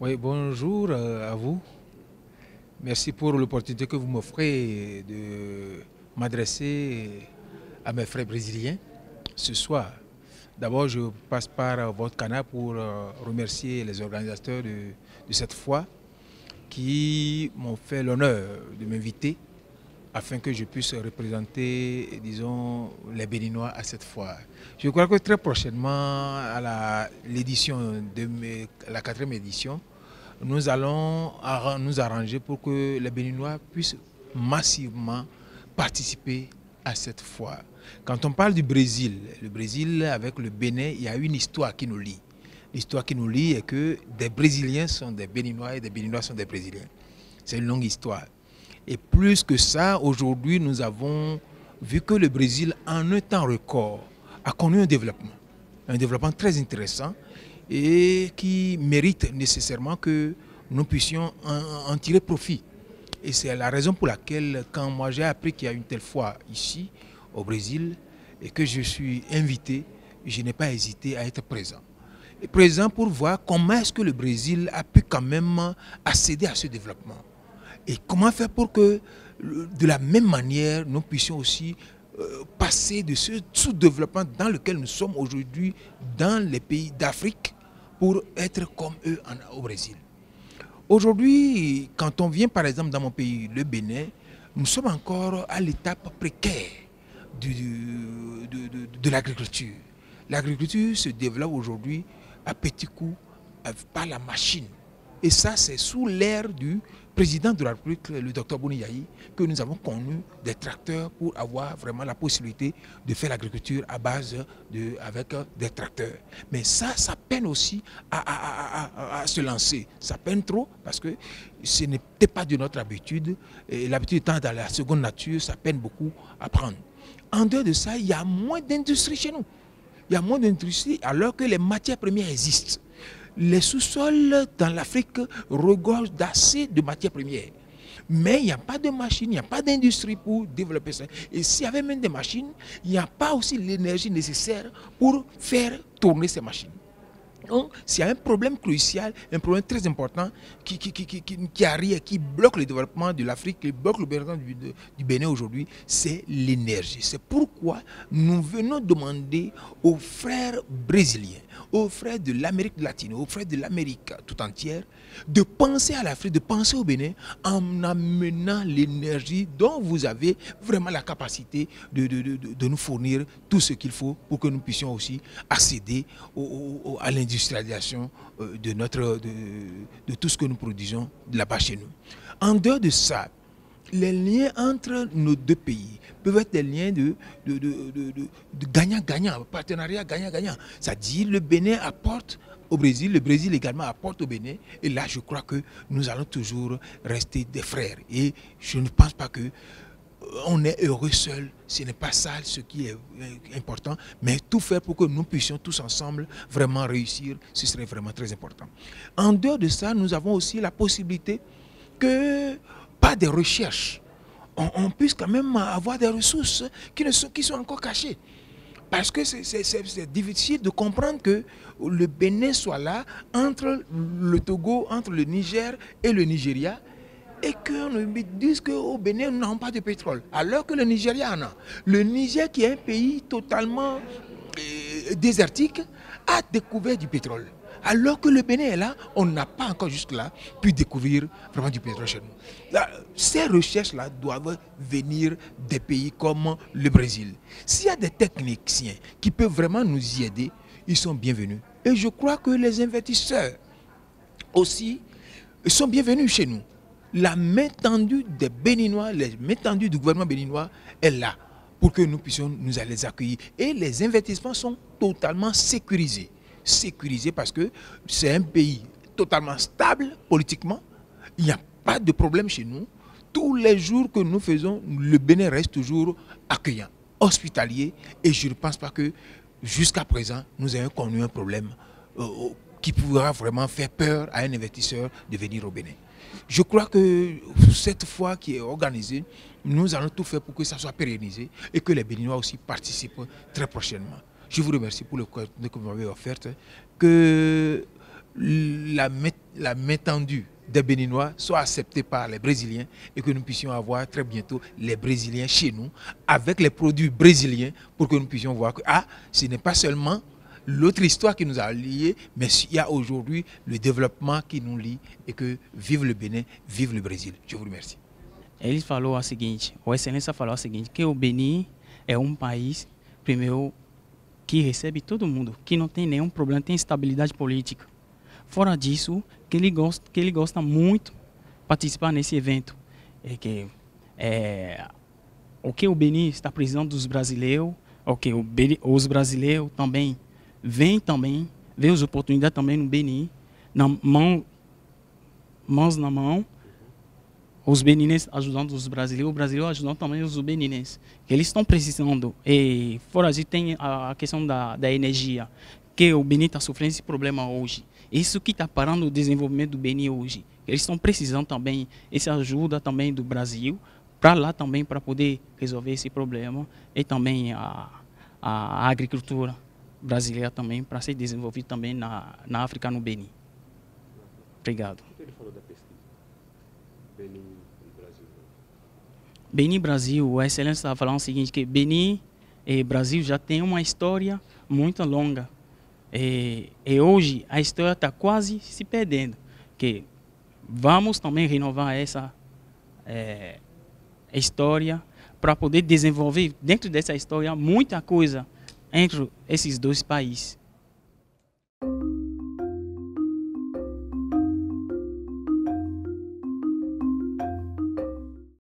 Oui, bonjour à vous. Merci pour l'opportunité que vous m'offrez de m'adresser à mes frères brésiliens ce soir. D'abord, je passe par votre canal pour remercier les organisateurs de cette foire qui m'ont fait l'honneur de m'inviter afin que je puisse représenter, disons, les Béninois à cette foire. Je crois que très prochainement, à l'édition de la 4e édition, nous allons nous arranger pour que les Béninois puissent massivement participer à cette foire. Quand on parle du Brésil, le Brésil avec le Bénin, il y a une histoire qui nous lie. L'histoire qui nous lie est que des Brésiliens sont des Béninois et des Béninois sont des Brésiliens. C'est une longue histoire. Et plus que ça, aujourd'hui, nous avons vu que le Brésil, en un temps record, a connu un développement très intéressant et qui mérite nécessairement que nous puissions en tirer profit. Et c'est la raison pour laquelle, quand moi j'ai appris qu'il y a une telle foire ici, au Brésil, et que je suis invité, je n'ai pas hésité à être présent. Et présent pour voir comment est-ce que le Brésil a pu quand même accéder à ce développement. Et comment faire pour que, de la même manière, nous puissions aussi passer de ce sous-développement dans lequel nous sommes aujourd'hui dans les pays d'Afrique pour être comme eux au Brésil. Aujourd'hui, quand on vient par exemple dans mon pays, le Bénin, nous sommes encore à l'étape précaire de l'agriculture. L'agriculture se développe aujourd'hui à petits coups par la machine. Et ça, c'est sous l'ère du président de la République, le Dr Boni Yayi, que nous avons connu des tracteurs pour avoir vraiment la possibilité de faire l'agriculture à base avec des tracteurs. Mais ça peine aussi à se lancer. Ça peine trop parce que ce n'était pas de notre habitude. L'habitude étant dans la seconde nature, ça peine beaucoup à prendre. En dehors de ça, il y a moins d'industrie chez nous. Il y a moins d'industrie alors que les matières premières existent. Les sous-sols dans l'Afrique regorgent d'assez de matières premières. Mais il n'y a pas de machines, il n'y a pas d'industrie pour développer ça. Et s'il y avait même des machines, il n'y a pas aussi l'énergie nécessaire pour faire tourner ces machines. Donc, s'il y a un problème crucial, un problème très important qui arrive, qui bloque le développement de l'Afrique, qui bloque le développement du Bénin aujourd'hui, c'est l'énergie. C'est pourquoi nous venons demander aux frères brésiliens, aux frères de l'Amérique latine, aux frères de l'Amérique tout entière, de penser à l'Afrique, de penser au Bénin en amenant l'énergie dont vous avez vraiment la capacité de nous fournir tout ce qu'il faut pour que nous puissions aussi accéder à l'industrialisation de tout ce que nous produisons là-bas chez nous. En dehors de ça, les liens entre nos deux pays peuvent être des liens de gagnant-gagnant, partenariat gagnant-gagnant. C'est-à-dire le Bénin apporte au Brésil, le Brésil également apporte au Bénin. Et là, je crois que nous allons toujours rester des frères. Et je ne pense pas que on est heureux seul, ce n'est pas ça ce qui est important, mais tout faire pour que nous puissions tous ensemble vraiment réussir, ce serait vraiment très important. En dehors de ça, nous avons aussi la possibilité que, par des recherches, on puisse quand même avoir des ressources qui sont encore cachées. Parce que c'est difficile de comprendre que le Bénin soit là, entre le Togo, entre le Niger et le Nigeria, et qu'on nous dise qu'au Bénin, nous n'avons pas de pétrole, alors que le Nigeria en a. Le Niger, qui est un pays totalement désertique, a découvert du pétrole. Alors que le Bénin est là, on n'a pas encore jusque-là pu découvrir vraiment du pétrole chez nous. Là, ces recherches-là doivent venir des pays comme le Brésil. S'il y a des techniciens qui peuvent vraiment nous y aider, ils sont bienvenus. Et je crois que les investisseurs aussi sont bienvenus chez nous. La main tendue des Béninois, la main tendue du gouvernement béninois est là pour que nous puissions nous les accueillir. Et les investissements sont totalement sécurisés. Sécurisés parce que c'est un pays totalement stable politiquement. Il n'y a pas de problème chez nous. Tous les jours que nous faisons, le Bénin reste toujours accueillant, hospitalier. Et je ne pense pas que jusqu'à présent, nous ayons connu un problème qui pourra vraiment faire peur à un investisseur de venir au Bénin. Je crois que cette fois qui est organisée, nous allons tout faire pour que ça soit pérennisé et que les Béninois aussi participent très prochainement. Je vous remercie pour le que vous m'avez offert, que la méthode la main tendue des Béninois soit acceptée par les Brésiliens et que nous puissions avoir très bientôt les Brésiliens chez nous avec les produits brésiliens pour que nous puissions voir que ce n'est pas seulement l'autre histoire qui nous a liés, mais il y a aujourd'hui le développement qui nous lie et que vive le Bénin, vive le Brésil. Je vous remercie. Ele falou o seguinte, o Excelência falou o seguinte, que o Benin é um país, primeiro, que recebe todo mundo, que não tem nenhum problema, tem estabilidade política. Fora disso, que ele gosta muito de participar nesse evento. O que o Benin está precisando dos brasileiros, os brasileiros também vêm ver as oportunidades também no Benin, mãos na mão, os beninenses ajudando os brasileiros, o brasileiro ajudando também os beninenses, que eles estão precisando. E fora disso tem a questão da energia, que o Benin está sofrendo esse problema hoje. Isso que está parando o desenvolvimento do Benin hoje. Eles estão precisando também essa ajuda também do Brasil, para lá também, para poder resolver esse problema, e também a agricultura brasileira também, para ser desenvolvida também na África, no Benin. Obrigado. O que ele falou da pesquisa? Benin e Brasil. Benin e Brasil, o Excelência estava falando o seguinte, que Benin e Brasil já tem uma história muito longa. E hoje a história está quase se perdendo. Que vamos também renovar essa história para poder desenvolver dentro dessa história muita coisa entre esses dois países.